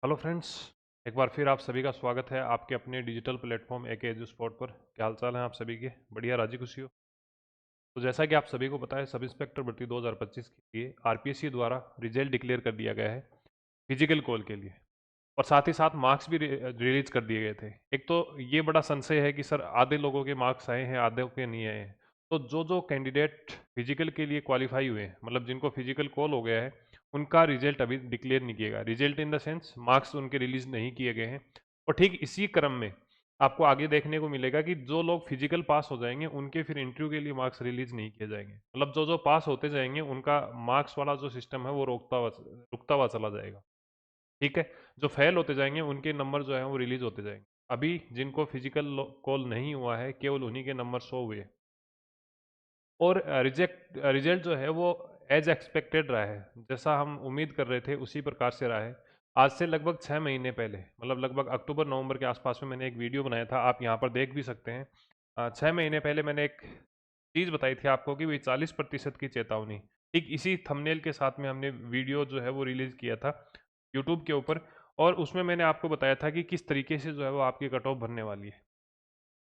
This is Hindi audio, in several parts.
Hello friends. एक बार फिर आप सभी का स्वागत है आपके अपने डिजिटल प्लेटफॉर्म एके एजू स्पॉट पर। क्या हालचाल है आप सभी के? बढ़िया, राजी खुशी हो। तो जैसा कि आप सभी को पता है, सब इंस्पेक्टर भर्ती 2025 के लिए आरपीएससी द्वारा रिजल्ट डिक्लेयर कर दिया गया है फिजिकल कॉल के लिए। और साथ ही साथ मार्क्स भी रिलीज कर दिए गए थे। एक तो ये बड़ा संशय है कि सर आधे लोगों के मार्क्स आए हैं, आधे के नहीं आए हैं। तो जो जो कैंडिडेट फिजिकल के लिए क्वालिफाई हुए हैं, मतलब जिनको फिजिकल कॉल हो गया है, उनका रिजल्ट अभी डिक्लेयर नहीं किया गया। Result in the sense marks उनके रिलीज नहीं किए गए हैं। और ठीक इसी क्रम में आपको आगे देखने को मिलेगा कि जो लोग फिजिकल पास हो जाएंगे उनके फिर इंटरव्यू के लिए मार्क्स रिलीज नहीं किए जाएंगे। मतलब जो जो पास होते जाएंगे उनका मार्क्स वाला जो सिस्टम है वो रुकता हुआ चला जाएगा। ठीक है। जो फेल होते जाएंगे उनके नंबर जो है वो रिलीज होते जाएंगे। अभी जिनको फिजिकल कॉल नहीं हुआ है केवल उन्हीं के नंबर शो हुए। और रिजल्ट जो है वो एज एक्सपेक्टेड रहा है, जैसा हम उम्मीद कर रहे थे उसी प्रकार से रहा है। आज से लगभग 6 महीने पहले, मतलब लगभग अक्टूबर नवंबर के आसपास में मैंने एक वीडियो बनाया था, आप यहाँ पर देख भी सकते हैं। 6 महीने पहले मैंने एक चीज़ बताई थी आपको कि भाई 40% की चेतावनी। ठीक इसी थंबनेल के साथ में हमने वीडियो जो है वो रिलीज किया था यूट्यूब के ऊपर। और उसमें मैंने आपको बताया था कि किस तरीके से जो है वो आपकी कट ऑफ बनने वाली है।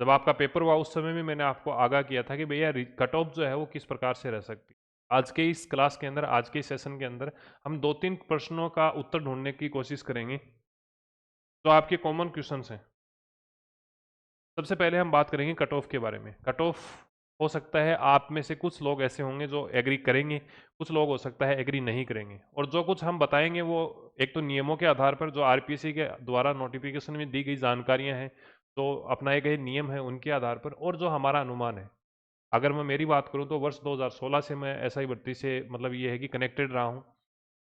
जब आपका पेपर हुआ उस समय भी मैंने आपको आगाह किया था कि भैया कट ऑफ जो है वो किस प्रकार से रह सकती है। आज के इस क्लास के अंदर, आज के इस सेशन के अंदर हम दो तीन प्रश्नों का उत्तर ढूंढने की कोशिश करेंगे जो आपके कॉमन क्वेश्चन हैं। सबसे पहले हम बात करेंगे कट ऑफ के बारे में। कट ऑफ हो सकता है आप में से कुछ लोग ऐसे होंगे जो एग्री करेंगे, कुछ लोग हो सकता है एग्री नहीं करेंगे। और जो कुछ हम बताएंगे वो एक तो नियमों के आधार पर, जो आरपीएससी के द्वारा नोटिफिकेशन में दी गई जानकारियां हैं, जो अपनाए गए नियम हैं उनके आधार पर, और जो हमारा अनुमान है। अगर मैं मेरी बात करूं तो वर्ष 2016 से मैं एसआई भर्ती से, मतलब ये है कि कनेक्टेड रहा हूं।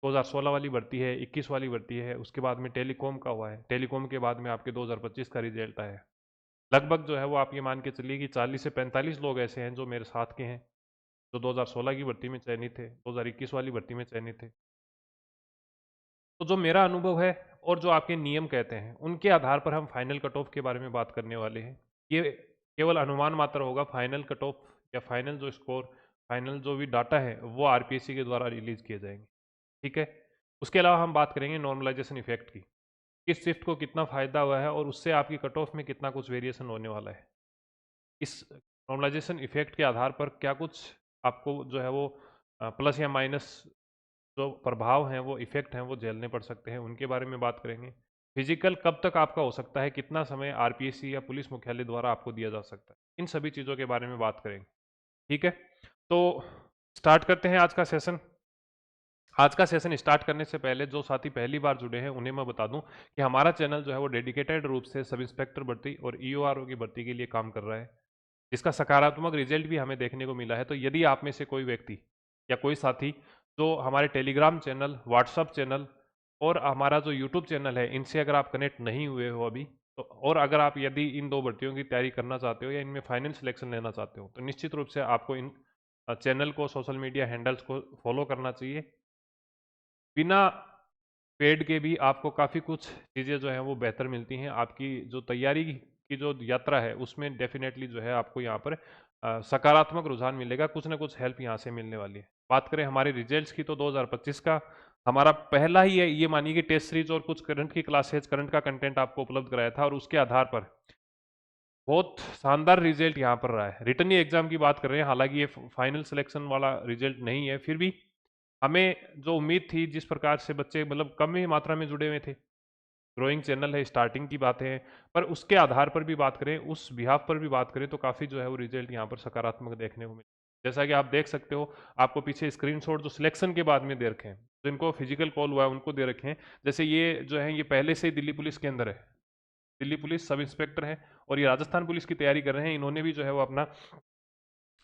2016 वाली भर्ती है, 21 वाली भर्ती है, उसके बाद में टेलीकॉम का हुआ है, टेलीकॉम के बाद में आपके 2025 का रिजल्ट आया है। लगभग जो है वो आप ये मान के चलिए कि 40 से 45 लोग ऐसे हैं जो मेरे साथ के हैं, जो 2016 की भर्ती में चयनित थे, 2021 वाली भर्ती में चयनित थे। तो जो मेरा अनुभव है और जो आपके नियम कहते हैं उनके आधार पर हम फाइनल कट ऑफ के बारे में बात करने वाले हैं। ये केवल अनुमान मात्र होगा। फाइनल कट ऑफ या फाइनल जो स्कोर, फाइनल जो भी डाटा है वो आरपीएससी के द्वारा रिलीज किए जाएंगे। ठीक है। उसके अलावा हम बात करेंगे नॉर्मलाइजेशन इफेक्ट की, किस शिफ्ट को कितना फायदा हुआ है और उससे आपकी कट ऑफ में कितना कुछ वेरिएशन होने वाला है। इस नॉर्मलाइजेशन इफेक्ट के आधार पर क्या कुछ आपको जो है वो प्लस या माइनस जो प्रभाव हैं, वो इफेक्ट हैं, वो झेलने पड़ सकते हैं, उनके बारे में बात करेंगे। फिजिकल कब तक आपका हो सकता है, कितना समय आरपीएससी या पुलिस मुख्यालय द्वारा आपको दिया जा सकता है, इन सभी चीज़ों के बारे में बात करेंगे। ठीक है। तो स्टार्ट करते हैं आज का सेशन। आज का सेशन स्टार्ट करने से पहले जो साथी पहली बार जुड़े हैं उन्हें मैं बता दूं कि हमारा चैनल जो है वो डेडिकेटेड रूप से सब इंस्पेक्टर भर्ती और ईओआरओ की भर्ती के लिए काम कर रहा है, जिसका सकारात्मक रिजल्ट भी हमें देखने को मिला है। तो यदि आप में से कोई व्यक्ति या कोई साथी जो हमारे टेलीग्राम चैनल, व्हाट्सअप चैनल और हमारा जो यूट्यूब चैनल है, इनसे अगर आप कनेक्ट नहीं हुए हो अभी, तो और अगर आप यदि इन दो भर्तियों की तैयारी करना चाहते हो या इनमें फाइनल सिलेक्शन लेना चाहते हो, तो निश्चित रूप से आपको इन चैनल को, सोशल मीडिया हैंडल्स को फॉलो करना चाहिए। बिना पेड के भी आपको काफ़ी कुछ चीज़ें जो हैं वो बेहतर मिलती हैं। आपकी जो तैयारी की जो यात्रा है उसमें डेफिनेटली जो है आपको यहाँ पर सकारात्मक रुझान मिलेगा, कुछ ना कुछ हेल्प यहाँ से मिलने वाली है। बात करें हमारे रिजल्ट्स की तो 2025 का हमारा पहला ही है, ये मानिए कि टेस्ट सीरीज और कुछ करंट की क्लासेज, करंट का कंटेंट आपको उपलब्ध कराया था, और उसके आधार पर बहुत शानदार रिजल्ट यहाँ पर रहा है। रिटर्न एग्जाम की बात कर रहे हैं, हालांकि ये फाइनल सिलेक्शन वाला रिजल्ट नहीं है, फिर भी हमें जो उम्मीद थी, जिस प्रकार से बच्चे मतलब कम ही मात्रा में जुड़े हुए थे, ग्रोइंग चैनल है, स्टार्टिंग की बातें हैं, पर उसके आधार पर भी बात करें, उस बिहाफ पर भी बात करें, तो काफ़ी जो है वो रिजल्ट यहाँ पर सकारात्मक देखने को मिले। जैसा कि आप देख सकते हो, आपको पीछे स्क्रीनशॉट जो सिलेक्शन के बाद में दे रखे हैं, जिनको फिजिकल कॉल हुआ है उनको दे रखे हैं। जैसे ये जो है ये पहले से ही दिल्ली पुलिस के अंदर है, दिल्ली पुलिस सब इंस्पेक्टर है, और ये राजस्थान पुलिस की तैयारी कर रहे हैं। इन्होंने भी जो है वो अपना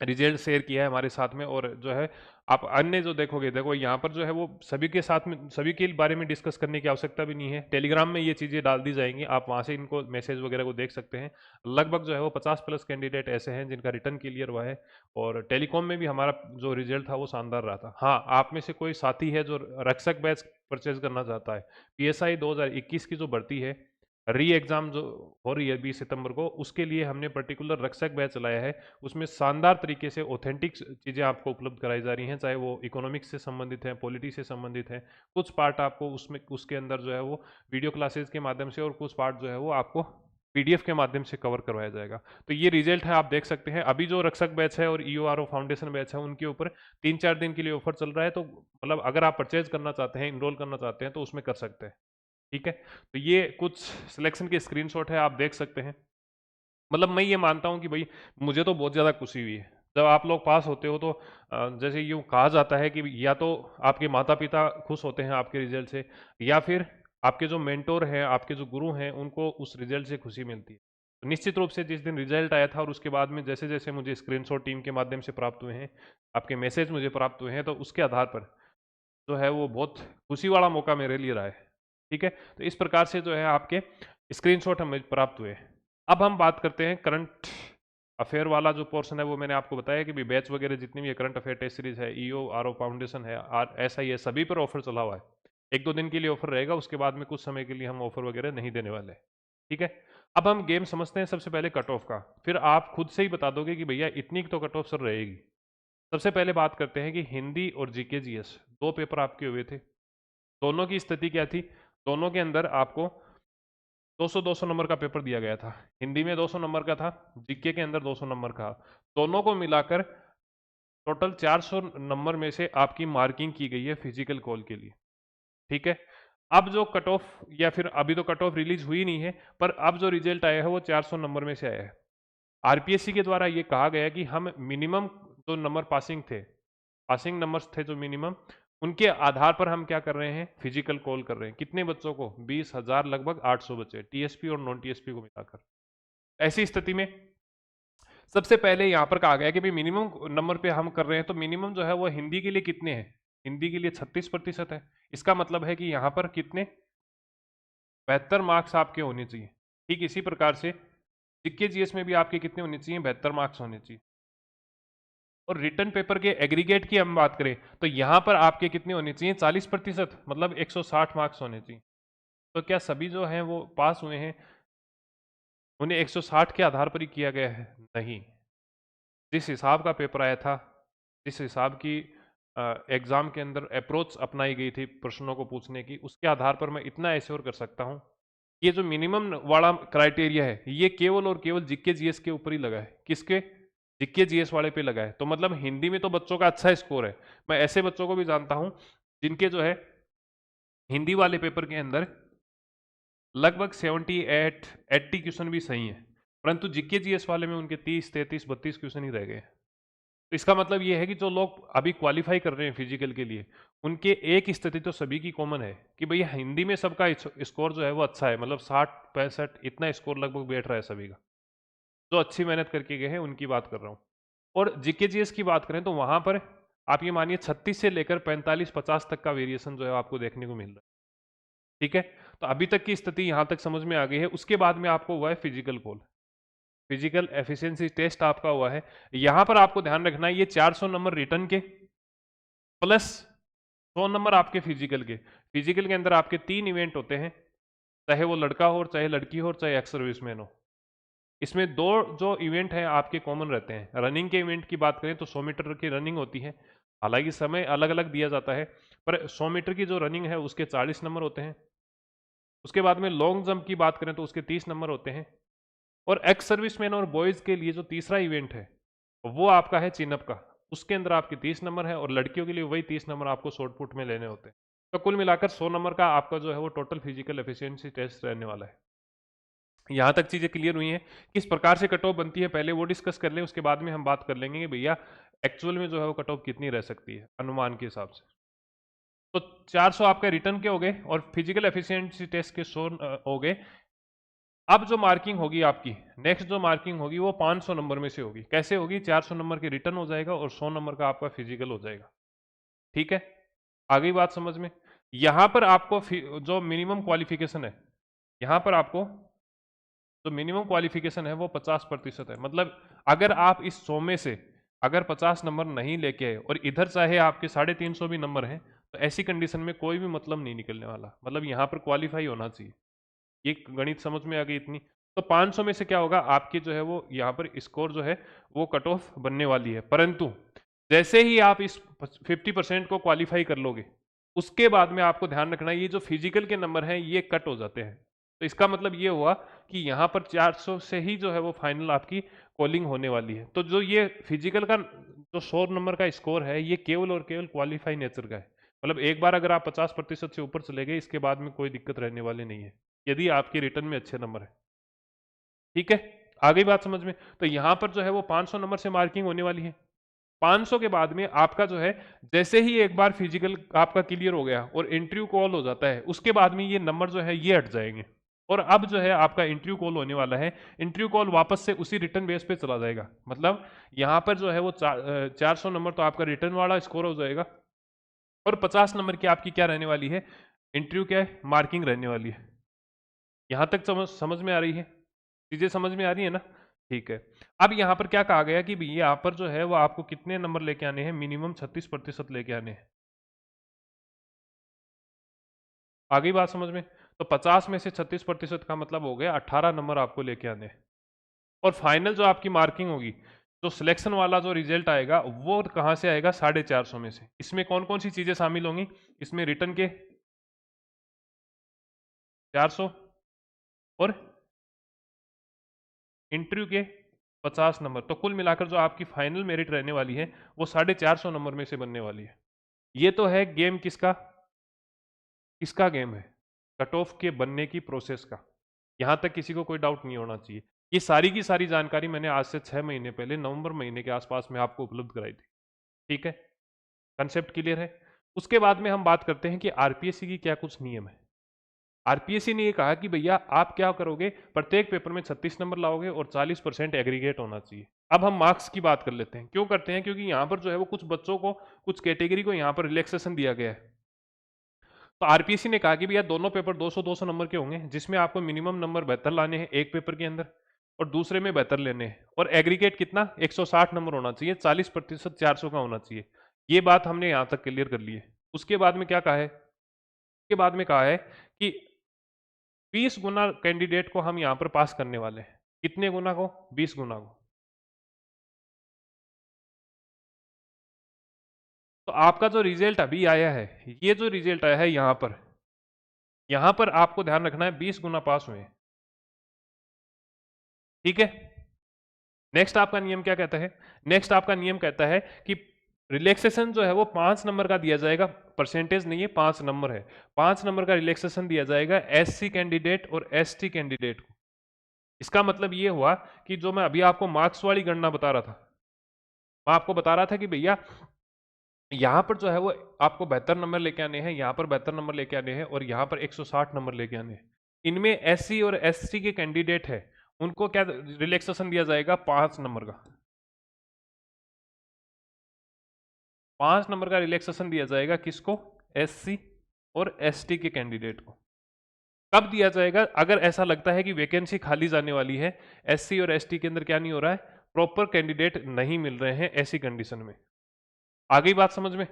रिजल्ट शेयर किया है हमारे साथ में। और जो है आप अन्य जो देखोगे, देखो यहाँ पर जो है वो सभी के साथ में, सभी के बारे में डिस्कस करने की आवश्यकता भी नहीं है। टेलीग्राम में ये चीज़ें डाल दी जाएंगी, आप वहाँ से इनको मैसेज वगैरह को देख सकते हैं। लगभग जो है वो 50+ कैंडिडेट ऐसे हैं जिनका रिटर्न क्लियर हुआ है। और टेलीकॉम में भी हमारा जो रिजल्ट था वो शानदार रहा था। हाँ, आप में से कोई साथी है जो रक्षक बैच परचेज करना चाहता है, पीएसआई 2021 की जो भर्ती है, री एग्ज़ाम जो हो रही है 20 सितंबर को, उसके लिए हमने पर्टिकुलर रक्षक बैच चलाया है। उसमें शानदार तरीके से ऑथेंटिक चीज़ें आपको उपलब्ध कराई जा रही हैं, चाहे वो इकोनॉमिक्स से संबंधित है, पॉलिटी से संबंधित है। कुछ पार्ट आपको उसमें उसके अंदर जो है वो वीडियो क्लासेस के माध्यम से, और कुछ पार्ट जो है वो आपको पीडीएफ के माध्यम से कवर करवाया जाएगा। तो ये रिजल्ट है, आप देख सकते हैं। अभी जो रक्षक बैच है और ईओआरओ फाउंडेशन बैच है, उनके ऊपर 3-4 दिन के लिए ऑफर चल रहा है। तो मतलब अगर आप परचेज करना चाहते हैं, इनरोल करना चाहते हैं, तो उसमें कर सकते हैं। ठीक है, तो ये कुछ सिलेक्शन के स्क्रीनशॉट है, आप देख सकते हैं। मतलब मैं ये मानता हूँ कि भाई मुझे तो बहुत ज़्यादा खुशी हुई है जब आप लोग पास होते हो। तो जैसे यूँ कहा जाता है कि या तो आपके माता पिता खुश होते हैं आपके रिजल्ट से, या फिर आपके जो मेंटोर हैं, आपके जो गुरु हैं, उनको उस रिजल्ट से खुशी मिलती है। तो निश्चित रूप से जिस दिन रिजल्ट आया था और उसके बाद में जैसे जैसे मुझे स्क्रीनशॉट टीम के माध्यम से प्राप्त हुए हैं, आपके मैसेज मुझे प्राप्त हुए हैं, तो उसके आधार पर जो है वो बहुत खुशी वाला मौका मेरे लिए रहा है। ठीक है, तो इस प्रकार से जो है आपके स्क्रीनशॉट हमें प्राप्त हुए। अब हम बात करते हैं करंट अफेयर वाला जो पोर्शन है। वो मैंने आपको बताया कि भी बैच वगैरह जितनी भी करंट अफेयर टेस्ट सीरीज है, ईओ आरओ फाउंडेशन है, ऐसा ही है, सभी पर ऑफर चला हुआ है। 1-2 दिन के लिए ऑफर रहेगा, उसके बाद में कुछ समय के लिए हम ऑफर वगैरह नहीं देने वाले। ठीक है, अब हम गेम समझते हैं सबसे पहले कट ऑफ का, फिर आप खुद से ही बता दोगे कि भैया इतनी तो कट ऑफ सर रहेगी। सबसे पहले बात करते हैं कि हिंदी और जीके जीएस दो पेपर आपके हुए थे। दोनों की स्थिति क्या थी? दोनों के अंदर आपको 200-200 नंबर का पेपर दिया गया था। हिंदी में 200 नंबर का था, जीके के अंदर 200 नंबर का। दोनों को मिलाकर टोटल 400 नंबर में से आपकी मार्किंग की गई है फिजिकल कॉल के लिए। ठीक है, अब जो कट ऑफ, या फिर अभी तो कट ऑफ रिलीज हुई नहीं है, पर अब जो रिजल्ट आया है वो 400 नंबर में से आया है। आरपीएससी के द्वारा ये कहा गया कि हम मिनिमम जो नंबर पासिंग थे, पासिंग नंबर्स थे जो मिनिमम, उनके आधार पर हम क्या कर रहे हैं, फिजिकल कॉल कर रहे हैं। कितने बच्चों को? 20,000, लगभग 800 बच्चे, टीएसपी और नॉन टीएसपी को मिलाकर। ऐसी स्थिति में सबसे पहले यहां पर कहा गया कि भाई मिनिमम नंबर पे हम कर रहे हैं, तो मिनिमम जो है वो हिंदी के लिए कितने हैं? हिंदी के लिए 36% है। इसका मतलब है कि यहां पर कितने? 72 मार्क्स आपके होने चाहिए। ठीक इसी प्रकार से जीके जीएस में भी आपके कितने होने चाहिए? 72 मार्क्स होने चाहिए। और रिटर्न पेपर के एग्रीगेट की हम बात करें तो यहां पर आपके कितने होने चाहिए? 40%, मतलब 160 मार्क्स होने चाहिए। तो क्या सभी जो हैं वो पास हुए हैं? उन्हें 160 के आधार पर ही किया गया है? नहीं। जिस हिसाब का पेपर आया था, जिस हिसाब की एग्जाम के अंदर अप्रोच अपनाई गई थी प्रश्नों को पूछने की, उसके आधार पर मैं इतना एश्योर कर सकता हूं, ये जो मिनिमम वाला क्राइटेरिया है, ये केवल और केवल जीके जीएस के ऊपर ही लगा है। किसके? जीके जीएस वाले पे लगा है। तो मतलब हिंदी में तो बच्चों का अच्छा स्कोर है। मैं ऐसे बच्चों को भी जानता हूं जिनके जो है हिंदी वाले पेपर के अंदर लगभग 78 80 क्वेश्चन भी सही है, परंतु जीके जीएस वाले में उनके 30 33 32 क्वेश्चन ही रह गए। तो इसका मतलब ये है कि जो लोग अभी क्वालिफाई कर रहे हैं फिजिकल के लिए, उनके एक स्थिति तो सभी की कॉमन है कि भैया हिंदी में सबका स्कोर जो है वो अच्छा है, मतलब 60 65 इतना स्कोर लगभग बैठ रहा है सभी का, जो अच्छी मेहनत करके गए हैं उनकी बात कर रहा हूँ। और जीके जीएस की बात करें तो वहां पर आप ये मानिए 36 से लेकर 45 50 तक का वेरिएशन जो है आपको देखने को मिल रहा है। ठीक है, तो अभी तक की स्थिति यहां तक समझ में आ गई है। उसके बाद में आपको हुआ है physical call, physical efficiency test आपका हुआ है। यहां पर आपको ध्यान रखना है, ये 400 नंबर रिटर्न के प्लस 100 नंबर आपके फिजिकल के। फिजिकल के अंदर आपके 3 इवेंट होते हैं, चाहे वो लड़का हो, चाहे लड़की हो, चाहे एक्स सर्विसमैन हो। इसमें दो जो इवेंट हैं आपके कॉमन रहते हैं। रनिंग के इवेंट की बात करें तो 100 मीटर की रनिंग होती है, हालांकि समय अलग अलग दिया जाता है, पर 100 मीटर की जो रनिंग है उसके 40 नंबर होते हैं। उसके बाद में लॉन्ग जंप की बात करें तो उसके 30 नंबर होते हैं। और एक्स सर्विसमैन और बॉयज के लिए जो तीसरा इवेंट है वो आपका है चिनअप का, उसके अंदर आपके 30 नंबर है, और लड़कियों के लिए वही 30 नंबर आपको शॉर्ट पुट में लेने होते हैं। तो कुल मिलाकर 100 नंबर का आपका जो है वो टोटल फिजिकल एफिशिएंसी टेस्ट रहने वाला है। यहाँ तक चीजें क्लियर हुई हैं? किस प्रकार से कट ऑफ बनती है पहले वो डिस्कस कर लें, उसके बाद में हम बात कर लेंगे कि भैया एक्चुअल में जो है वो कट ऑफ कितनी रह सकती है अनुमान के हिसाब से। तो 400 आपके रिटर्न के हो गए और फिजिकल एफिशिएंसी टेस्ट के 100 हो गए। अब जो मार्किंग होगी आपकी, नेक्स्ट जो मार्किंग होगी वो 500 नंबर में से होगी। कैसे होगी? 400 नंबर की रिटर्न हो जाएगा और 100 नंबर का आपका फिजिकल हो जाएगा। ठीक है, आ गई बात समझ में? यहां पर आपको जो मिनिमम क्वालिफिकेशन है, यहां पर आपको जो मिनिमम क्वालिफिकेशन है वो 50% है। मतलब अगर आप इस 100 में से अगर 50 नंबर नहीं लेके आए और इधर चाहे आपके 350 भी नंबर हैं, तो ऐसी कंडीशन में कोई भी मतलब नहीं निकलने वाला। मतलब यहाँ पर क्वालिफाई होना चाहिए। ये गणित समझ में आ गई इतनी। तो 500 में से क्या होगा, आपकी जो है वो यहाँ पर स्कोर जो है वो कट ऑफ बनने वाली है। परंतु जैसे ही आप इस 50% को क्वालिफाई कर लोगे, उसके बाद में आपको ध्यान रखना है ये जो फिजिकल के नंबर हैं ये कट हो जाते हैं। तो इसका मतलब ये हुआ कि यहाँ पर 400 से ही जो है वो फाइनल आपकी कॉलिंग होने वाली है। तो जो ये फिजिकल का जो 100 नंबर का स्कोर है ये केवल और केवल क्वालिफाई नेचर का है। मतलब एक बार अगर आप 50% से ऊपर चले गए, इसके बाद में कोई दिक्कत रहने वाली नहीं है, यदि आपके रिटर्न में अच्छे नंबर है। ठीक है, आ गई बात समझ में। तो यहां पर जो है वो 500 नंबर से मार्किंग होने वाली है। 500 के बाद में आपका जो है, जैसे ही एक बार फिजिकल आपका क्लियर हो गया और इंटरव्यू कॉल हो जाता है, उसके बाद में ये नंबर जो है ये हट जाएंगे और अब जो है आपका इंटरव्यू कॉल होने वाला है। इंटरव्यू कॉल वापस से उसी रिटर्न बेस पे चला जाएगा। मतलब यहाँ पर जो है वो 400 नंबर तो आपका रिटर्न वाला स्कोर हो जाएगा और 50 नंबर की आपकी क्या रहने वाली है, इंटरव्यू क्या है, मार्किंग रहने वाली है। यहां तक समझ में आ रही है, चीजें समझ में आ रही है ना? ठीक है। अब यहां पर क्या कहा गया कि भाई यहाँ पर जो है वो आपको कितने नंबर लेके आने हैं, मिनिमम 36% लेके आने हैं। आ गई बात समझ में? तो 50 में से 36% का मतलब हो गया 18 नंबर आपको लेके आने हैं। और फाइनल जो आपकी मार्किंग होगी, जो सिलेक्शन वाला जो रिजल्ट आएगा वो कहां से आएगा, 450 में से। इसमें कौन कौन सी चीजें शामिल होंगी, इसमें रिटर्न के 400 और इंटरव्यू के 50 नंबर। तो कुल मिलाकर जो आपकी फाइनल मेरिट रहने वाली है वो 450 नंबर में से बनने वाली है। ये तो है गेम किसका, किसका गेम है, कट ऑफ के बनने की प्रोसेस का। यहां तक किसी को कोई डाउट नहीं होना चाहिए। ये सारी की सारी जानकारी मैंने आज से 6 महीने पहले नवंबर महीने के आसपास में आपको उपलब्ध कराई थी। ठीक है, कंसेप्ट क्लियर है। उसके बाद में हम बात करते हैं कि आरपीएससी की क्या कुछ नियम है। आरपीएससी ने ये कहा कि भैया आप क्या करोगे, प्रत्येक पेपर में 36 नंबर लाओगे और 40% एग्रीगेट होना चाहिए। अब हम मार्क्स की बात कर लेते हैं। क्यों करते हैं, क्योंकि यहाँ पर जो है वो कुछ बच्चों को, कुछ कैटेगरी को यहाँ पर रिलैक्सेशन दिया गया है। तो आरपीएससी ने कहा कि भैया दोनों पेपर 200-200 नंबर के होंगे, जिसमें आपको मिनिमम नंबर 72 लाने हैं एक पेपर के अंदर और दूसरे में 72 लेने हैं। और एग्रीगेट कितना, 160 नंबर होना चाहिए, 40% 400 का होना चाहिए। ये बात हमने यहाँ तक क्लियर कर ली है। उसके बाद में क्या कहा है, उसके बाद में कहा है कि 20 गुना कैंडिडेट को हम यहां पर पास करने वाले हैं। कितने गुना को, 20 गुना को। तो आपका जो रिजल्ट अभी आया है, ये जो रिजल्ट आया है यहां पर आपको ध्यान रखना है 20 गुना पास हुए। ठीक है। नेक्स्ट आपका नियम क्या कहता है, नेक्स्ट आपका नियम कहता है कि रिलैक्सेशन जो है वो 5 नंबर का दिया जाएगा, परसेंटेज नहीं है, 5 नंबर है। 5 नंबर का रिलैक्सेशन दिया जाएगा एससी कैंडिडेट और एसटी कैंडिडेट को। इसका मतलब ये हुआ कि जो मैं अभी आपको मार्क्स वाली गणना बता रहा था, मैं आपको बता रहा था कि भैया यहाँ पर जो है वो आपको 72 नंबर लेके आने हैं, यहाँ पर 72 नंबर लेके आने हैं और यहाँ पर 160 नंबर लेके आने हैं। इनमें एससी और एसटी के कैंडिडेट है, उनको क्या रिलैक्सेशन दिया जाएगा, 5 नंबर का। 5 नंबर का रिलैक्सेशन दिया जाएगा किसको, एससी और एसटी के कैंडिडेट को। कब दिया जाएगा, अगर ऐसा लगता है कि वैकेंसी खाली जाने वाली है, एससी और एसटी के अंदर क्या नहीं हो रहा है, प्रॉपर कैंडिडेट नहीं मिल रहे हैं, ऐसी कंडीशन में। आ गई बात समझ में?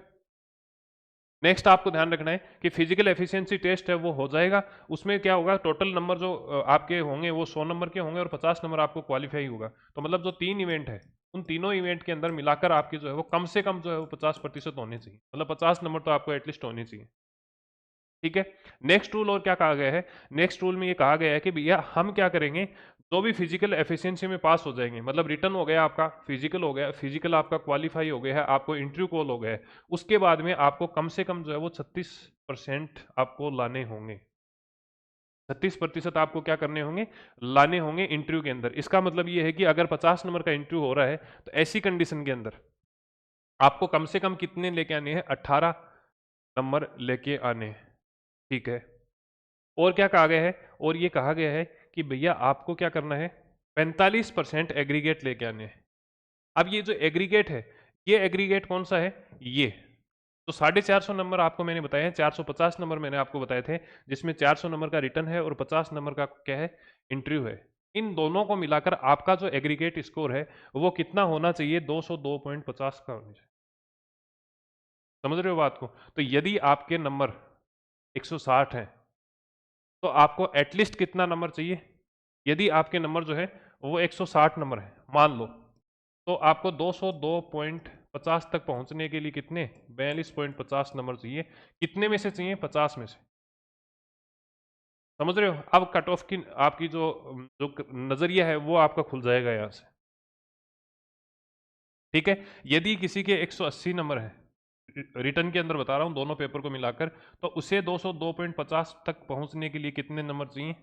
नेक्स्ट आपको ध्यान रखना है कि फिजिकल एफिशिएंसी टेस्ट है वो हो जाएगा। उसमें क्या होगा, टोटल नंबर जो आपके होंगे वो 100 नंबर के होंगे और 50 नंबर आपको क्वालिफाई होगा। तो मतलब जो 3 इवेंट है, उन तीनों इवेंट के अंदर मिलाकर आपकी जो है वो कम से कम जो है वो 50% होने चाहिए। मतलब 50 नंबर तो आपको एटलीस्ट होने चाहिए। ठीक है। नेक्स्ट रूल और क्या कहा गया है, नेक्स्ट रूल में ये कहा गया है कि भैया हम क्या करेंगे, जो भी फिजिकल एफिशिएंसी में पास हो जाएंगे, मतलब रिटर्न हो गया आपका, फिजिकल हो गया, फिजिकल आपका क्वालिफाई हो गया है, आपको इंटरव्यू कॉल हो गया है, उसके बाद में आपको कम से कम जो है वो 36% आपको लाने होंगे। 36% आपको क्या करने होंगे, लाने होंगे इंटरव्यू के अंदर। इसका मतलब ये है कि अगर 50 नंबर का इंटरव्यू हो रहा है तो ऐसी कंडीशन के अंदर आपको कम से कम कितने लेके आने हैं, 18 नंबर लेके आने हैं। ठीक है। और क्या कहा गया है, और ये कहा गया है कि भैया आपको क्या करना है, 45% एग्रीगेट लेके आने हैं। अब ये जो एग्रीगेट है, ये एग्रीगेट कौन सा है, ये तो 450 नंबर आपको मैंने बताए हैं, 450 नंबर मैंने आपको बताए थे, जिसमें 400 नंबर का रिटर्न है और 50 नंबर का क्या है, इंटरव्यू है। इन दोनों को मिलाकर आपका जो एग्रीगेट स्कोर है वो कितना होना चाहिए, 202.50 का होना चाहिए। समझ रहे हो बात को? तो यदि आपके नंबर 160 हैं तो आपको एटलीस्ट कितना नंबर चाहिए? यदि आपके नंबर जो है वो 160 नंबर है मान लो, तो आपको 202.50 तक पहुंचने के लिए कितने 42.50 नंबर चाहिए। कितने में से चाहिए? 50 में से। समझ रहे हो? अब कट ऑफ की आपकी जो जो नजरिया है वो आपका खुल जाएगा यहां से। ठीक है, यदि किसी के 180 नंबर है, रिटर्न के अंदर बता रहा हूं दोनों पेपर को मिलाकर, तो उसे 202.50 तक पहुंचने के लिए कितने नंबर चाहिए?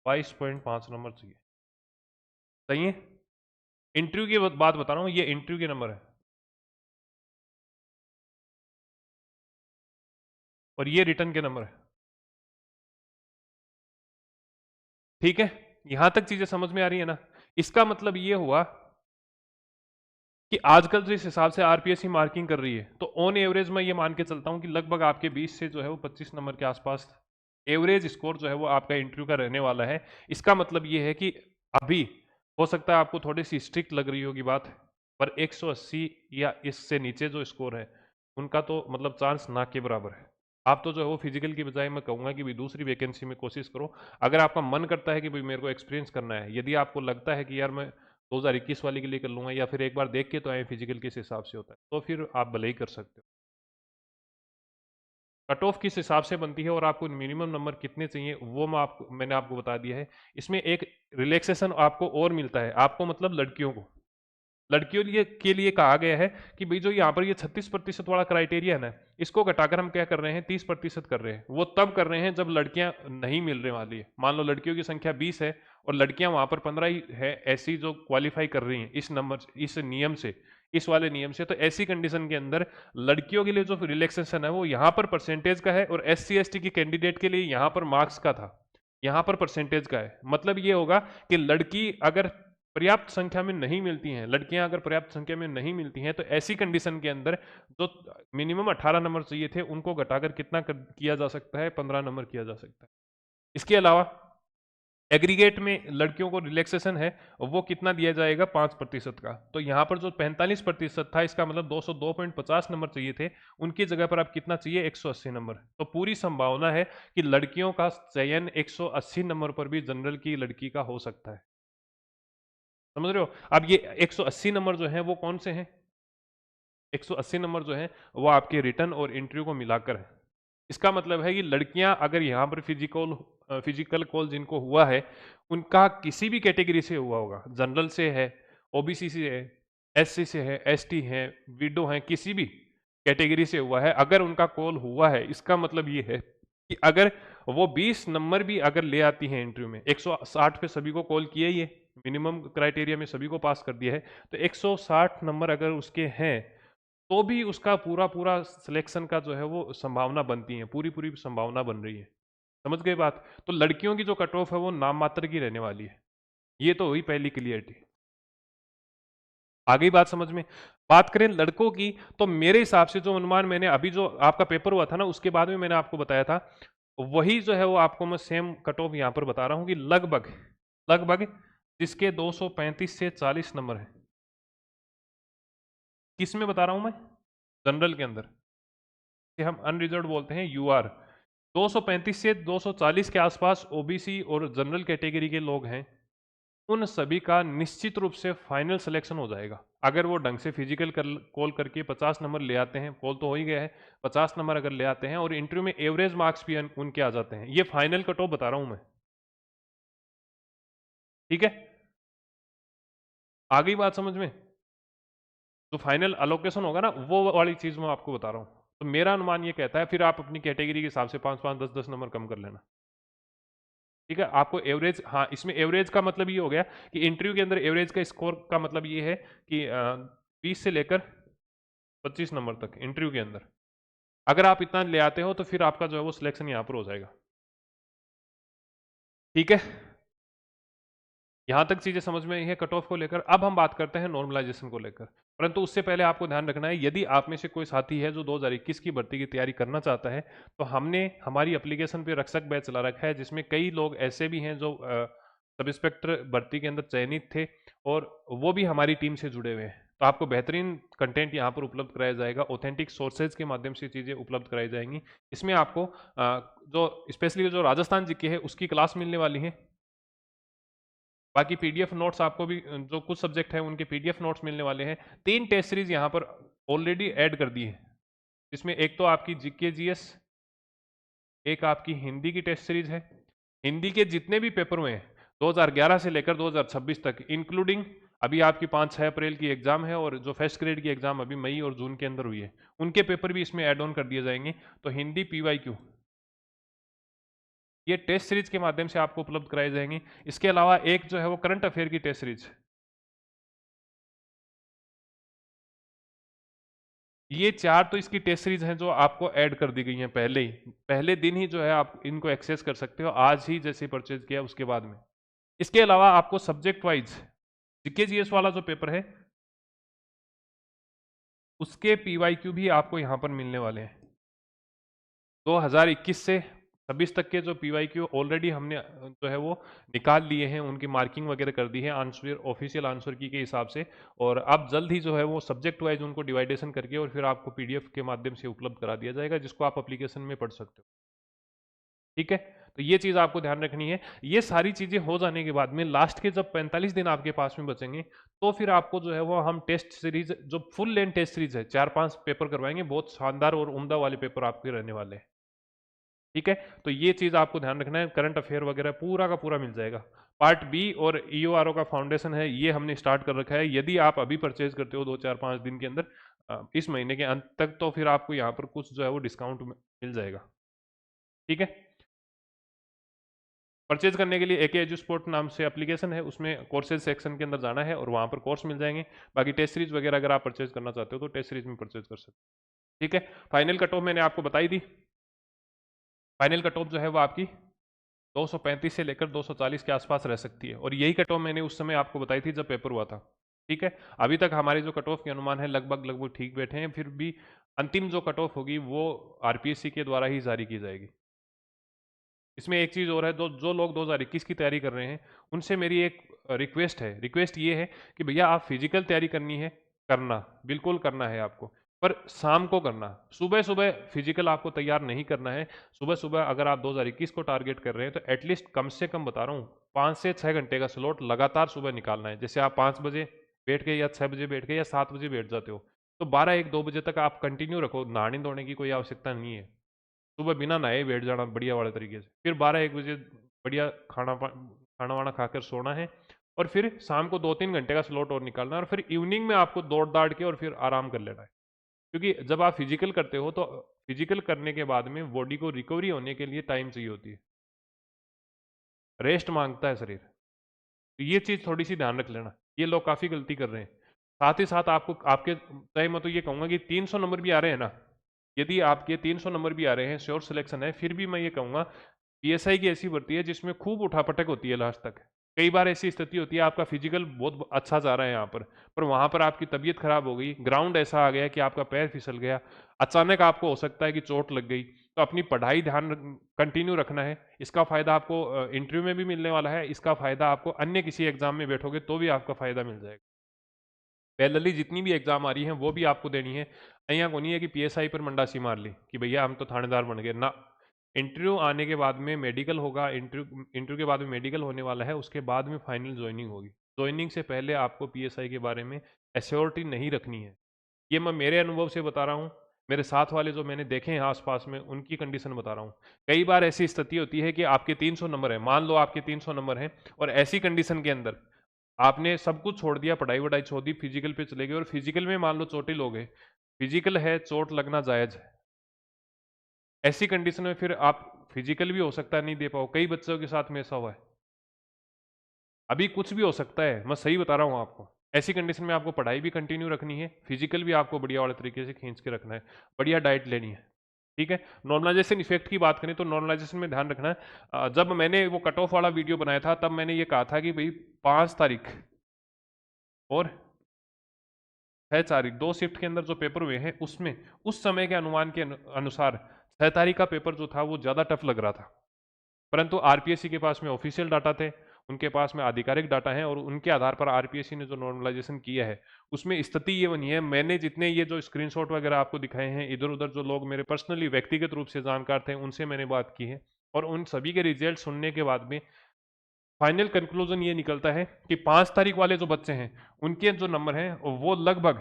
22.5 नंबर चाहिए। सही है? इंटरव्यू की बात बता रहा हूं, ये इंटरव्यू के नंबर है और ये रिटर्न के नंबर है। ठीक है, यहां तक चीजें समझ में आ रही है ना? इसका मतलब ये हुआ कि आजकल जिस हिसाब से आरपीएससी मार्किंग कर रही है, तो ऑन एवरेज मैं ये मान के चलता हूं कि लगभग आपके 20 से जो है वो 25 नंबर के आसपास एवरेज स्कोर जो है वो आपका इंटरव्यू का रहने वाला है। इसका मतलब ये है कि अभी हो सकता है आपको थोड़ी सी स्ट्रिक्ट लग रही होगी बात, पर 180 या इससे नीचे जो स्कोर है उनका तो मतलब चांस ना के बराबर है। आप तो जो है वो फिजिकल की बजाय मैं कहूंगा कि भाई दूसरी वैकेंसी में कोशिश करो। अगर आपका मन करता है कि भाई मेरे को एक्सपीरियंस करना है, यदि आपको लगता है कि यार मैं 2021 वाले के लिए कर लूंगा या फिर एक बार देख के तो आए फिजिकल किस हिसाब से होता है, तो फिर आप भले ही कर सकते हो। कट ऑफ किस हिसाब से बनती है और आपको मिनिमम नंबर कितने चाहिए वो मैंने आपको बता दिया है। इसमें एक रिलैक्सेशन आपको और मिलता है, आपको मतलब लड़कियों को, लड़कियों के लिए कहा गया है कि भाई जो यहाँ पर ये 36% वाला क्राइटेरिया है ना, इसको घटाकर हम क्या कर रहे हैं 30% कर रहे हैं। वो तब कर रहे हैं जब लड़कियां नहीं मिल रही वाली है। मान लो लड़कियों की संख्या 20 है और लड़कियां वहां पर 15 ही है ऐसी जो क्वालिफाई कर रही हैं इस नंबर इस नियम से, इस वाले नियम से। तो ऐसी कंडीशन के अंदर लड़कियों के लिए जो रिलैक्सेशन है वो यहाँ पर परसेंटेज का है और SC ST की कैंडिडेट के लिए यहाँ पर मार्क्स का था, यहाँ पर परसेंटेज का है। मतलब ये होगा कि लड़की अगर पर्याप्त संख्या में नहीं मिलती हैं, लड़कियां अगर पर्याप्त संख्या में नहीं मिलती हैं, तो ऐसी कंडीशन के अंदर जो मिनिमम 18 नंबर चाहिए थे उनको घटाकर कितना किया जा सकता है? 15 नंबर किया जा सकता है। इसके अलावा एग्रीगेट में लड़कियों को रिलैक्सेशन है, वो कितना दिया जाएगा? 5% का। तो यहां पर जो 45% था, इसका मतलब 202.50 नंबर चाहिए थे, उनकी जगह पर आप कितना चाहिए? 180 नंबर। तो पूरी संभावना है कि लड़कियों का चयन 180 नंबर पर भी जनरल की लड़की का हो सकता है। समझ रहे हो? अब ये 180 नंबर जो है वो कौन से हैं? 180 नंबर जो है वो आपके रिटर्न और इंटरव्यू को मिलाकर है। इसका मतलब है कि लड़कियां अगर यहाँ पर फिजिकल कॉल जिनको हुआ है, उनका किसी भी कैटेगरी से हुआ होगा, जनरल से है, ओबीसी से है, एससी से है, एसटी है, विडो है, किसी भी कैटेगरी से हुआ है, अगर उनका कॉल हुआ है, इसका मतलब ये है कि अगर वो 20 नंबर भी अगर ले आती है इंटरव्यू में, 160 पे सभी को कॉल किया ही है, मिनिमम क्राइटेरिया में सभी को पास कर दिया है, तो 160 नंबर अगर उसके हैं तो भी उसका पूरा पूरा सिलेक्शन का जो है वो संभावना बनती है, पूरी पूरी संभावना बन रही है। समझ गए बात? तो लड़कियों की जो कट ऑफ है वो नाम मात्र की रहने वाली है। ये तो हुई पहली क्लियरिटी। आ गई बात समझ में? बात करें लड़कों की, तो मेरे हिसाब से जो अनुमान मैंने अभी जो आपका पेपर हुआ था ना उसके बाद में मैंने आपको बताया था, वही जो है वो आपको मैं सेम कट ऑफ यहां पर बता रहा हूं कि लगभग लगभग जिसके 235 से 40 नंबर है। किस में बता रहा हूं मैं? जनरल के अंदर, कि हम अनरिजर्व बोलते हैं यूआर। 235 से 240 के आसपास ओबीसी और जनरल कैटेगरी के लोग हैं, उन सभी का निश्चित रूप से फाइनल सिलेक्शन हो जाएगा अगर वो ढंग से फिजिकल कॉल करके 50 नंबर ले आते हैं। कॉल तो हो ही गया है, 50 नंबर अगर ले आते हैं और इंटरव्यू में एवरेज मार्क्स भी उनके आ जाते हैं, ये फाइनल कट ऑफ बता रहा हूं मैं। ठीक है, आ गई बात समझ में? जो फाइनल अलोकेशन होगा ना वो वाली चीज मैं आपको बता रहा हूं। तो मेरा अनुमान ये कहता है, फिर आप अपनी कैटेगरी के हिसाब से 5 5 10 10 नंबर कम कर लेना। ठीक है, आपको एवरेज, हाँ इसमें एवरेज का मतलब ये हो गया कि इंटरव्यू के अंदर एवरेज का स्कोर का मतलब ये है कि 20 से लेकर 25 नंबर तक इंटरव्यू के अंदर अगर आप इतना ले आते हो तो फिर आपका जो है वो सिलेक्शन यहाँ पर हो जाएगा। ठीक है, यहां तक चीजें समझ में आई है कट ऑफ को लेकर। अब हम बात करते हैं नॉर्मलाइजेशन को लेकर, परंतु उससे पहले आपको ध्यान रखना है, यदि आप में से कोई साथी है जो 2021 की भर्ती की तैयारी करना चाहता है, तो हमने हमारी एप्लीकेशन पे रक्षक बैच चला रखा है, जिसमें कई लोग ऐसे भी हैं जो सब इंस्पेक्टर भर्ती के अंदर चयनित थे और वो भी हमारी टीम से जुड़े हुए हैं। तो आपको बेहतरीन कंटेंट यहाँ पर उपलब्ध कराया जाएगा, ऑथेंटिक सोर्सेज के माध्यम से चीज़ें उपलब्ध कराई जाएंगी। इसमें आपको जो स्पेशली जो राजस्थान जीके है उसकी क्लास मिलने वाली है। बाकी पीडीएफ नोट्स आपको भी जो कुछ सब्जेक्ट है उनके पीडीएफ नोट्स मिलने वाले हैं। 3 टेस्ट सीरीज यहाँ पर ऑलरेडी ऐड कर दी है, इसमें एक तो आपकी जीके जीएस, एक आपकी हिंदी की टेस्ट सीरीज है। हिंदी के जितने भी पेपर हुए हैं 2011 से लेकर 2026 तक, इंक्लूडिंग अभी आपकी 5-6 अप्रैल की एग्जाम है और जो फर्स्ट ग्रेड की एग्जाम अभी मई और जून के अंदर हुई है, उनके पेपर भी इसमें ऐड ऑन कर दिए जाएंगे। तो हिंदी पीवाईक्यू ये टेस्ट सीरीज के माध्यम से आपको उपलब्ध कराई जाएंगी। इसके अलावा एक जो है वो करंट अफेयर की टेस्ट सीरीज, ये 4 तो इसकी टेस्ट सीरीज हैं जो आपको ऐड कर दी गई हैं पहले ही, पहले दिन ही जो है आप इनको एक्सेस कर सकते हो, आज ही जैसे परचेज किया उसके बाद में। इसके अलावा आपको सब्जेक्ट वाइज जीके जीएस वाला जो पेपर है उसके पीवाईक्यू भी आपको यहां पर मिलने वाले हैं। 2021 से 26 तक के जो पीवाईक्यू ऑलरेडी हमने जो है वो निकाल लिए हैं, उनकी मार्किंग वगैरह कर दी है आंसर, ऑफिशियल आंसर की के हिसाब से, और अब जल्द ही जो है वो सब्जेक्ट वाइज उनको डिवाइडेशन करके और फिर आपको पीडीएफ के माध्यम से उपलब्ध करा दिया जाएगा, जिसको आप एप्लीकेशन में पढ़ सकते हो। ठीक है, तो ये चीज़ आपको ध्यान रखनी है। ये सारी चीज़ें हो जाने के बाद में लास्ट के जब 45 दिन आपके पास में बचेंगे तो फिर आपको जो है वो हम टेस्ट सीरीज, जो फुल लेंथ टेस्ट सीरीज है, 4-5 पेपर करवाएंगे, बहुत शानदार और उम्दा वाले पेपर आपके रहने वाले हैं। ठीक है, तो ये चीज़ आपको ध्यान रखना है, करंट अफेयर वगैरह पूरा का पूरा मिल जाएगा। पार्ट बी और ईओआरओ का फाउंडेशन है, ये हमने स्टार्ट कर रखा है। यदि आप अभी परचेज करते हो 2-4-5 दिन के अंदर, इस महीने के अंत तक, तो फिर आपको यहाँ पर कुछ जो है वो डिस्काउंट मिल जाएगा। ठीक है, परचेज करने के लिए एके एजुस्पोर्ट नाम से एप्लीकेशन है, उसमें कोर्सेज सेक्शन के अंदर जाना है और वहाँ पर कोर्स मिल जाएंगे। बाकी टेस्ट सीरीज वगैरह अगर आप परचेज करना चाहते हो तो टेस्ट सीरीज में परचेज कर सकते हो। ठीक है, फाइनल कट ऑफ मैंने आपको बताई दी। फाइनल कट ऑफ जो है वो आपकी 235 से लेकर 240 के आसपास रह सकती है, और यही कट ऑफ मैंने उस समय आपको बताई थी जब पेपर हुआ था। ठीक है, अभी तक हमारे जो कट ऑफ के अनुमान है लगभग ठीक बैठे हैं, फिर भी अंतिम जो कट ऑफ होगी वो आरपीएससी के द्वारा ही जारी की जाएगी। इसमें एक चीज़ और है, जो लोग 2021 की तैयारी कर रहे हैं उनसे मेरी एक रिक्वेस्ट है। रिक्वेस्ट ये है कि भैया आप फिजिकल तैयारी करनी है, करना बिल्कुल करना है आपको, पर शाम को करना। सुबह सुबह फिजिकल आपको तैयार नहीं करना है। सुबह सुबह अगर आप 2021 को टारगेट कर रहे हैं तो एटलीस्ट कम से कम बता रहा हूँ 5 से 6 घंटे का स्लॉट लगातार सुबह निकालना है। जैसे आप 5 बजे बैठ गए या 6 बजे बैठ गए या 7 बजे बैठ जाते हो, तो 12-1-2 बजे तक आप कंटिन्यू रखो। नहाने धोने की कोई आवश्यकता नहीं है, सुबह बिना नहाए बैठ जाना बढ़िया वाले तरीके से, फिर 12-1 बजे बढ़िया खाना वाना खाकर सोना है, और फिर शाम को 2-3 घंटे का स्लॉट और निकालना है, और फिर इवनिंग में आपको दौड़ दाड़ के और फिर आराम कर लेना है। क्योंकि जब आप फिजिकल करते हो तो फिजिकल करने के बाद में बॉडी को रिकवरी होने के लिए टाइम चाहिए होती है, रेस्ट मांगता है शरीर। तो ये चीज़ थोड़ी सी ध्यान रख लेना, ये लोग काफ़ी गलती कर रहे हैं। साथ ही साथ आपको आपके, चाहे मैं तो ये कहूँगा कि 300 नंबर भी आ रहे हैं ना, यदि आपके 300 नंबर भी आ रहे हैं, श्योर सिलेक्शन है, फिर भी मैं ये कहूँगा पीएसआई की ऐसी भर्ती है जिसमें खूब उठापटक होती है लास्ट तक। कई बार ऐसी स्थिति होती है आपका फिजिकल बहुत अच्छा जा रहा है यहाँ पर वहाँ पर आपकी तबीयत खराब हो गई, ग्राउंड ऐसा आ गया कि आपका पैर फिसल गया, अचानक आपको हो सकता है कि चोट लग गई, तो अपनी पढ़ाई ध्यान कंटिन्यू रखना है। इसका फायदा आपको इंटरव्यू में भी मिलने वाला है, इसका फायदा आपको अन्य किसी एग्जाम में बैठोगे तो भी आपका फायदा मिल जाएगा। पैरेलली जितनी भी एग्जाम आ रही हैं वो भी आपको देनी है। અહીંયા को नहीं है कि पीएसआई पर मंडासी मार ली कि भैया हम तो थानेदार बन गए ना। इंटरव्यू आने के बाद में मेडिकल होगा, इंटरव्यू के बाद में मेडिकल होने वाला है, उसके बाद में फाइनल ज्वाइनिंग होगी। ज्वाइनिंग से पहले आपको पीएसआई के बारे में एश्योरिटी नहीं रखनी है। ये मैं मेरे अनुभव से बता रहा हूँ, मेरे साथ वाले जो मैंने देखे हैं आसपास में उनकी कंडीशन बता रहा हूँ। कई बार ऐसी स्थिति होती है कि आपके 300 नंबर है, मान लो आपके 300 नंबर हैं, और ऐसी कंडीशन के अंदर आपने सब कुछ छोड़ दिया, पढ़ाई वढ़ाई छोड़ दी, फिजिकल पे चले गए, और फिजिकल में मान लो चोटिल हो गए। फिजिकल है, चोट लगना जायज है। ऐसी कंडीशन में फिर आप फिजिकल भी हो सकता है नहीं दे पाओ, कई बच्चों के साथ में ऐसा हुआ है। अभी कुछ भी हो सकता है, मैं सही बता रहा हूँ आपको। ऐसी कंडीशन में आपको पढ़ाई भी कंटिन्यू रखनी है, फिजिकल भी आपको बढ़िया वाले तरीके से खींच के रखना है, बढ़िया डाइट लेनी है। ठीक है, नॉर्मलाइजेशन इफेक्ट की बात करें तो नॉर्मलाइजेशन में ध्यान रखना है। जब मैंने वो कट ऑफ वाला वीडियो बनाया था तब मैंने ये कहा था कि भाई 5 तारीख और 6 तारीख 2 शिफ्ट के अंदर जो पेपर हुए हैं उसमें उस समय के अनुमान के अनुसार 6 तारीख का पेपर जो था वो ज़्यादा टफ लग रहा था, परंतु आरपीएससी के पास में ऑफिशियल डाटा थे, उनके पास में आधिकारिक डाटा है और उनके आधार पर आरपीएससी ने जो नॉर्मलाइजेशन किया है उसमें स्थिति ये बनी है। मैंने जितने ये जो स्क्रीनशॉट वगैरह आपको दिखाए हैं, इधर उधर जो लोग मेरे पर्सनली व्यक्तिगत रूप से जानकार थे उनसे मैंने बात की है, और उन सभी के रिजल्ट सुनने के बाद में फाइनल कंक्लूजन ये निकलता है कि 5 तारीख वाले जो बच्चे हैं उनके जो नंबर हैं वो लगभग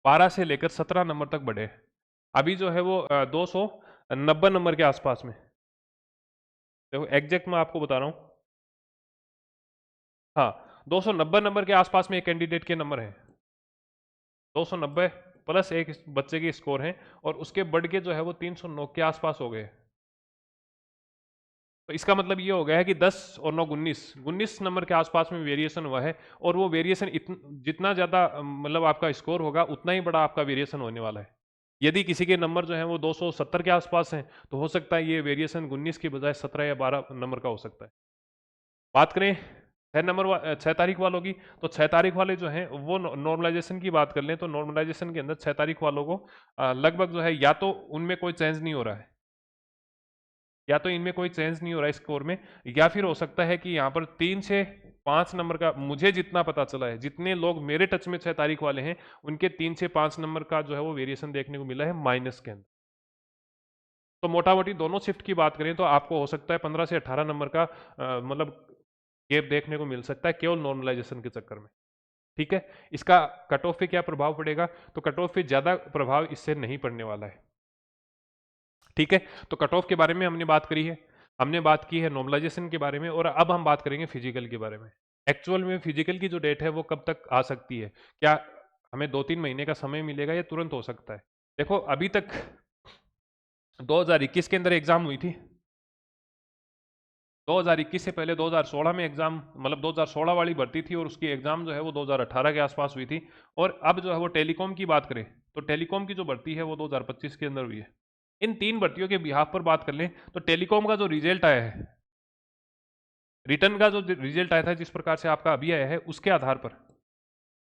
12 से लेकर 17 नंबर तक बढ़े। अभी जो है वो 290 नंबर के आसपास में, देखो एग्जैक्ट मैं आपको बता रहा हूँ, हाँ 290 नंबर के आसपास में एक कैंडिडेट के नंबर है, 290 प्लस एक बच्चे के स्कोर हैं, और उसके बढ़ के जो है वो 309 के आसपास हो गए। तो इसका मतलब ये हो गया है कि 10 और 9 19 नंबर के आसपास में वेरिएशन हुआ है, और वो वेरिएशन जितना ज़्यादा मतलब आपका स्कोर होगा उतना ही बड़ा आपका वेरिएशन होने वाला है। यदि किसी के नंबर जो है वो 270 के आसपास हैं तो हो सकता है ये वेरिएशन 19 की बजाय 17 या 12 नंबर का हो सकता है। बात करें 6 तारीख वालों की, तो 6 तारीख वाले जो हैं वो नॉर्मलाइजेशन की बात कर लें तो नॉर्मलाइजेशन के अंदर 6 तारीख वालों को लगभग जो है या तो उनमें कोई चेंज नहीं हो रहा है, या तो इनमें कोई चेंज नहीं हो रहा है स्कोर में, या फिर हो सकता है कि यहाँ पर 3 से 5 नंबर का, मुझे जितना पता चला है, जितने लोग मेरे टच में 6 तारीख वाले हैं उनके 3 से 5 नंबर का जो है वो वेरिएशन देखने को मिला है माइनस के अंदर। तो मोटा मोटी दोनों शिफ्ट की बात करें तो आपको हो सकता है 15 से 18 नंबर का मतलब गैप देखने को मिल सकता है केवल नॉर्मलाइजेशन के चक्कर में। ठीक है, इसका कट ऑफ पे क्या प्रभाव पड़ेगा, तो कट ऑफ पे ज्यादा प्रभाव इससे नहीं पड़ने वाला है। ठीक है, तो कट ऑफ के बारे में हमने बात करी है, हमने बात की है नॉर्मलाइजेशन के बारे में, और अब हम बात करेंगे फिजिकल के बारे में। एक्चुअल में फिजिकल की जो डेट है वो कब तक आ सकती है, क्या हमें 2-3 महीने का समय मिलेगा या तुरंत हो सकता है। देखो अभी तक 2021 के अंदर एग्जाम हुई थी, 2021 से पहले 2016 में एग्जाम, मतलब 2016 वाली भर्ती थी और उसकी एग्जाम जो है वो 2018 के आसपास हुई थी। और अब जो है वो टेलीकॉम की बात करें तो टेलीकॉम की जो भर्ती है वो 2025 के अंदर हुई है। इन 3 भर्तियों के बिहाफ पर बात कर लें तो टेलीकॉम का जो रिजल्ट आया है, रिटर्न का जो रिजल्ट आया था जिस प्रकार से आपका अभी आया है, उसके आधार पर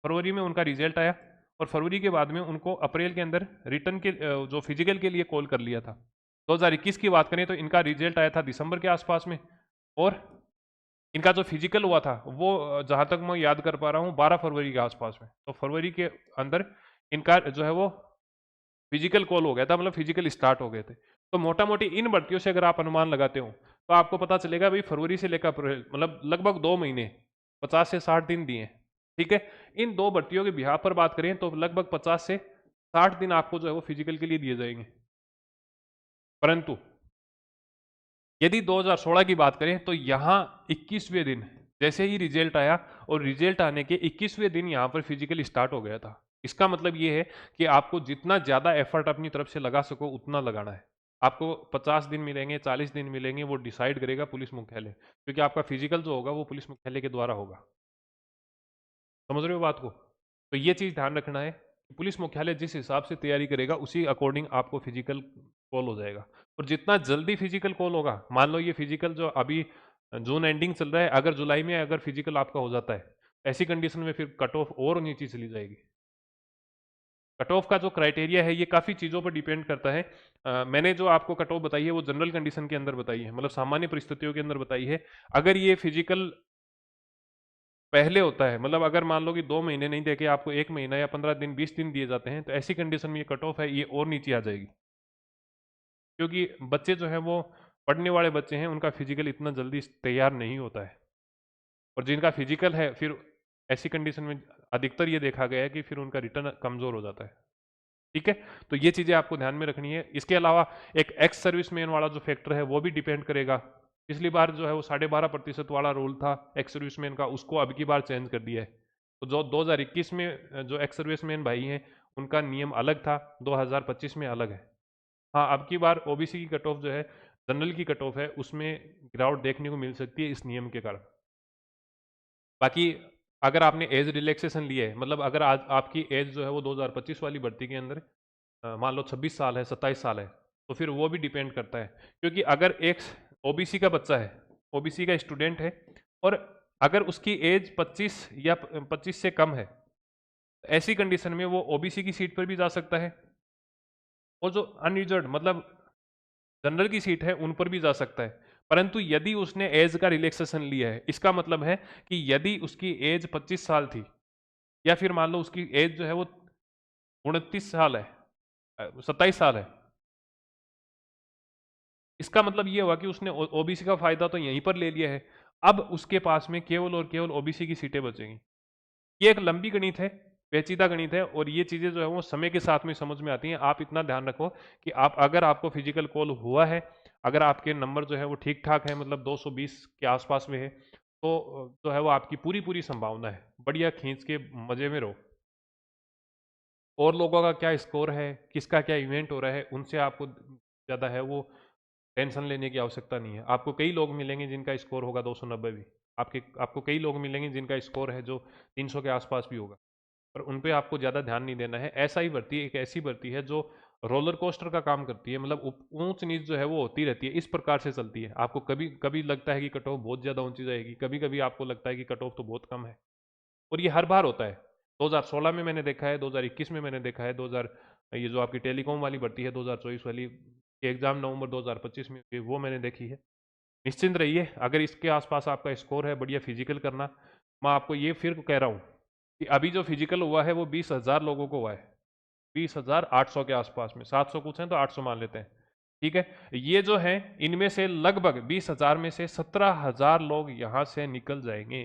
फरवरी में उनका रिजल्ट आया, और फरवरी के बाद में उनको अप्रैल के अंदर रिटर्न के जो फिजिकल के लिए कॉल कर लिया था। 2021 की बात करें तो इनका रिजल्ट आया था दिसंबर के आसपास में, और इनका जो फिजिकल हुआ था वो जहां तक मैं याद कर पा रहा हूँ 12 फरवरी के आसपास में। तो फरवरी के अंदर इनका जो है वो फिजिकल कॉल हो गया था, मतलब फिजिकल स्टार्ट हो गए थे। तो मोटा मोटी इन भर्तियों से अगर आप अनुमान लगाते हो तो आपको पता चलेगा भाई फरवरी से लेकर अप्रैल, मतलब लगभग 2 महीने 50 से 60 दिन दिए। ठीक है, इन 2 भर्तियों के बिहार पर बात करें तो लगभग 50 से 60 दिन आपको जो है वो फिजिकल के लिए दिए जाएंगे। परंतु यदि 2016 की बात करें तो यहाँ 21वें दिन जैसे ही रिजल्ट आया, और रिजल्ट आने के 21वें दिन यहाँ पर फिजिकल स्टार्ट हो गया था। इसका मतलब ये है कि आपको जितना ज़्यादा एफर्ट अपनी तरफ से लगा सको उतना लगाना है। आपको 50 दिन मिलेंगे, 40 दिन मिलेंगे, वो डिसाइड करेगा पुलिस मुख्यालय, क्योंकि आपका फिजिकल जो होगा वो पुलिस मुख्यालय के द्वारा होगा। समझ रहे हो बात को। तो ये चीज़ ध्यान रखना है कि पुलिस मुख्यालय जिस हिसाब से तैयारी करेगा उसी अकॉर्डिंग आपको फिजिकल कॉल हो जाएगा। और जितना जल्दी फिजिकल कॉल होगा, मान लो ये फिजिकल जो अभी जून एंडिंग चल रहा है, अगर जुलाई में अगर फिजिकल आपका हो जाता है, ऐसी कंडीशन में फिर कट ऑफ और नीचे चली जाएगी। कट ऑफ का जो क्राइटेरिया है ये काफ़ी चीज़ों पर डिपेंड करता है। मैंने जो आपको कट ऑफ बताई है वो जनरल कंडीशन के अंदर बताई है, मतलब सामान्य परिस्थितियों के अंदर बताई है। अगर ये फिजिकल पहले होता है, मतलब अगर मान लो कि 2 महीने नहीं देके आपको 1 महीना या 15 दिन 20 दिन दिए जाते हैं, तो ऐसी कंडीशन में ये कट ऑफ है ये और नीचे आ जाएगी, क्योंकि बच्चे जो हैं वो पढ़ने वाले बच्चे हैं, उनका फिजिकल इतना जल्दी तैयार नहीं होता है। और जिनका फिजिकल है फिर ऐसी कंडीशन में अधिकतर ये देखा गया है कि फिर उनका रिटर्न कमज़ोर हो जाता है। ठीक है, तो ये चीज़ें आपको ध्यान में रखनी है। इसके अलावा एक एक्स सर्विसमैन वाला जो फैक्टर है वो भी डिपेंड करेगा। पिछली बार जो है वो 12.5% वाला रूल था एक्स सर्विसमैन का, उसको अब की बार चेंज कर दिया है। तो जो 2021 में जो एक्स सर्विसमैन भाई हैं उनका नियम अलग था, 2025 में अलग है। हाँ, अब की बार ओबीसी की कट ऑफ जो है, जनरल की कट ऑफ है, उसमें गिरावट देखने को मिल सकती है इस नियम के कारण। बाकी अगर आपने एज रिलैक्सेशन लिया है, मतलब अगर आज आपकी एज जो है वो 2025 वाली भर्ती के अंदर मान लो 26 साल है, 27 साल है, तो फिर वो भी डिपेंड करता है। क्योंकि अगर एक ओबीसी का बच्चा है, ओबीसी का स्टूडेंट है, और अगर उसकी एज 25 या 25 से कम है, ऐसी कंडीशन में वो ओबीसी की सीट पर भी जा सकता है, और जो अनरिजर्व्ड मतलब जनरल की सीट है उन पर भी जा सकता है। परंतु यदि उसने एज का रिलैक्सेशन लिया है, इसका मतलब है कि यदि उसकी एज 25 साल थी या फिर मान लो उसकी एज जो है वो 29 साल है, 27 साल है, इसका मतलब ये हुआ कि उसने ओबीसी का फायदा तो यहीं पर ले लिया है। अब उसके पास में केवल और केवल ओबीसी की सीटें बचेंगी। ये एक लंबी गणित है, पेचीदा गणित है, और ये चीजें जो है वो समय के साथ में समझ में आती हैं। आप इतना ध्यान रखो कि आप अगर आपको फिजिकल कॉल हुआ है, अगर आपके नंबर जो है वो ठीक ठाक है, मतलब 220 के आसपास में है, तो जो है वो आपकी पूरी पूरी संभावना है, बढ़िया खींच के मजे में रहो। और लोगों का क्या स्कोर है, किसका क्या इवेंट हो रहा है, उनसे आपको ज़्यादा है वो टेंशन लेने की आवश्यकता नहीं है। आपको कई लोग मिलेंगे जिनका स्कोर होगा 290 भी, आपको कई लोग मिलेंगे जिनका स्कोर है जो 300 के आसपास भी होगा, पर उन पे आपको ज़्यादा ध्यान नहीं देना है। ऐसा ही भर्ती एक ऐसी भर्ती है जो रोलर कोस्टर का काम करती है, मतलब ऊंच नीच जो है वो होती रहती है, इस प्रकार से चलती है। आपको कभी कभी लगता है कि कट ऑफ बहुत ज़्यादा ऊंची जाएगी, कभी कभी आपको लगता है कि कट ऑफ तो बहुत कम है, और ये हर बार होता है। 2016 में मैंने देखा है, 2021 में मैंने देखा है, 2000 ये जो आपकी टेलीकॉम वाली भर्ती है 2024 वाली, एग्जाम नवंबर 2025 में हुई, वो मैंने देखी है। निश्चिंत रहिए, अगर इसके आसपास आपका स्कोर है, बढ़िया फिजिकल करना। मैं आपको ये फिर कह रहा हूँ कि अभी जो फिजिकल हुआ है वो 20,000 लोगों को हुआ है, 20,800 के आसपास में, 700 कुछ हैं तो 800 मान लेते हैं, ठीक है। ये जो है इनमें से लगभग 20,000 में से 17,000 लोग यहाँ से निकल जाएंगे,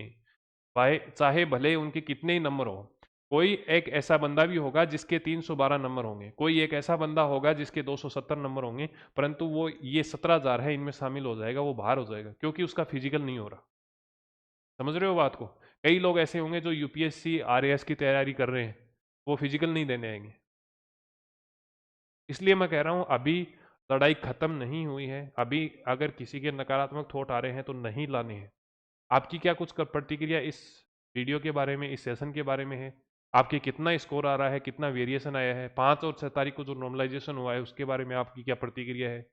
चाहे चाहे भले उनके कितने ही नंबर हो। कोई एक ऐसा बंदा भी होगा जिसके 312 नंबर होंगे, कोई एक ऐसा बंदा होगा जिसके 270 नंबर होंगे, परंतु वो ये 17,000 है इनमें शामिल हो जाएगा, वो बाहर हो जाएगा, क्योंकि उसका फिजिकल नहीं हो रहा। समझ रहे हो बात को? कई लोग ऐसे होंगे जो यूपीएससी आरएएस की तैयारी कर रहे हैं, वो फिजिकल नहीं देने आएंगे। इसलिए मैं कह रहा हूं अभी लड़ाई खत्म नहीं हुई है। अभी अगर किसी के नकारात्मक थॉट आ रहे हैं तो नहीं लाने हैं। आपकी क्या कुछ प्रतिक्रिया इस वीडियो के बारे में, इस सेशन के बारे में है? आपके कितना स्कोर आ रहा है, कितना वेरिएशन आया है, 5 और 6 तारीख को जो नॉर्मलाइजेशन हुआ है उसके बारे में आपकी क्या प्रतिक्रिया है?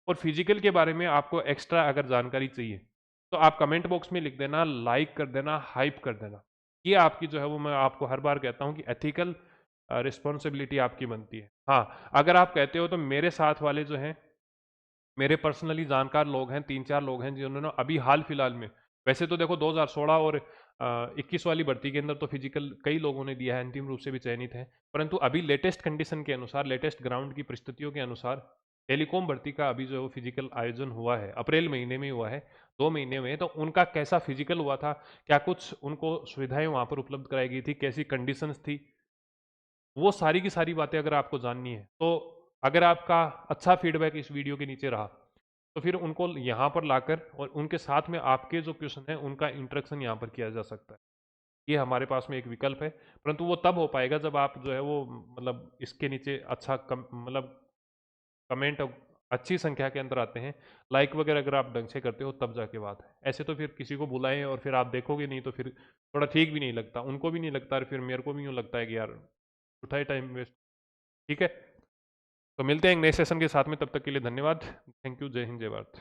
और फिजिकल के बारे में आपको एक्स्ट्रा अगर जानकारी चाहिए तो आप कमेंट बॉक्स में लिख देना, लाइक कर देना, हाइप कर देना। ये आपकी जो है वो, मैं आपको हर बार कहता हूँ कि एथिकल रिस्पॉन्सिबिलिटी आपकी बनती है। हाँ, अगर आप कहते हो तो मेरे साथ वाले जो हैं, मेरे पर्सनली जानकार लोग हैं, 3-4 लोग हैं जिन्होंने अभी हाल फिलहाल में, वैसे तो देखो 2016 और 21 वाली भर्ती के अंदर तो फिजिकल कई लोगों ने दिया है, अंतिम रूप से भी चयनित है, परंतु अभी लेटेस्ट कंडीशन के अनुसार, लेटेस्ट ग्राउंड की परिस्थितियों के अनुसार टेलीकॉम भर्ती का अभी जो फिजिकल आयोजन हुआ है, अप्रैल महीने में हुआ है, 2 महीने में, तो उनका कैसा फिजिकल हुआ था, क्या कुछ उनको सुविधाएं वहां पर उपलब्ध कराई गई थी, कैसी कंडीशंस थी, वो सारी की सारी बातें अगर आपको जाननी है तो अगर आपका अच्छा फीडबैक इस वीडियो के नीचे रहा तो फिर उनको यहाँ पर लाकर और उनके साथ में आपके जो क्वेश्चन है उनका इंटरेक्शन यहाँ पर किया जा सकता है। ये हमारे पास में एक विकल्प है, परंतु वो तब हो पाएगा जब आप जो है वो, मतलब इसके नीचे अच्छा मतलब कमेंट अच्छी संख्या के अंदर आते हैं, लाइक वगैरह अगर आप ढंग से करते हो तब जाके बात है। ऐसे तो फिर किसी को बुलाएं और फिर आप देखोगे नहीं तो फिर थोड़ा ठीक भी नहीं लगता, उनको भी नहीं लगता और फिर मेरे को भी यूँ लगता है कि यार उठाए टाइम वेस्ट। ठीक है, तो मिलते हैं एक नए सेशन के साथ में, तब तक के लिए धन्यवाद। Thank you. जय हिंद, जय भारत।